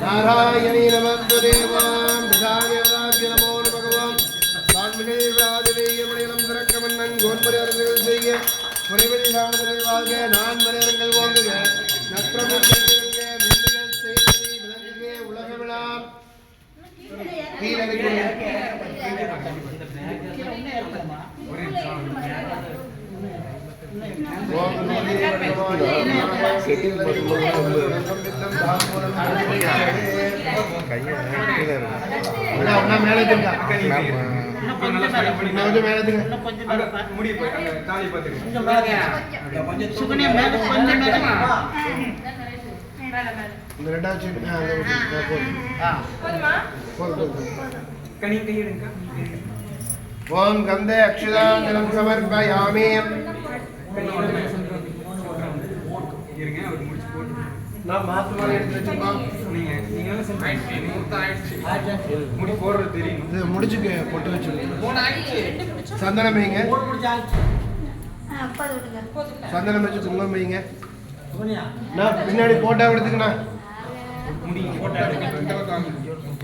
नारायणी नमस्तेवां विधायवाभ्य नमो भगवान् தான்மிகள் விழாதிலேயே மணிலம் திறக்கமன்னன் கோன்மரியர்கள் செய்ய குறைவெளி சாதனை வாழ்க நான் மலையரங்கள் ஓங்குக நற்றமிழ் செய்திருங்க மென்மைகள் செய்வதை விளங்குக உலக விழா ओम गंधे अक्षदांजलम समर्पयामि நான் மாத்துமால எடுத்து வச்சிருக்கோம் முடி போடுறது தெரியும் இது முடிச்சுக்க பொட்டு வச்சிருக்கோம் சந்தனம் வைங்க சந்தனம் வச்சு குங்குமம் வைங்க நான் பின்னாடி போட்டோ எடுத்துக்கண்ணா முடி போட்டோ எடுக்க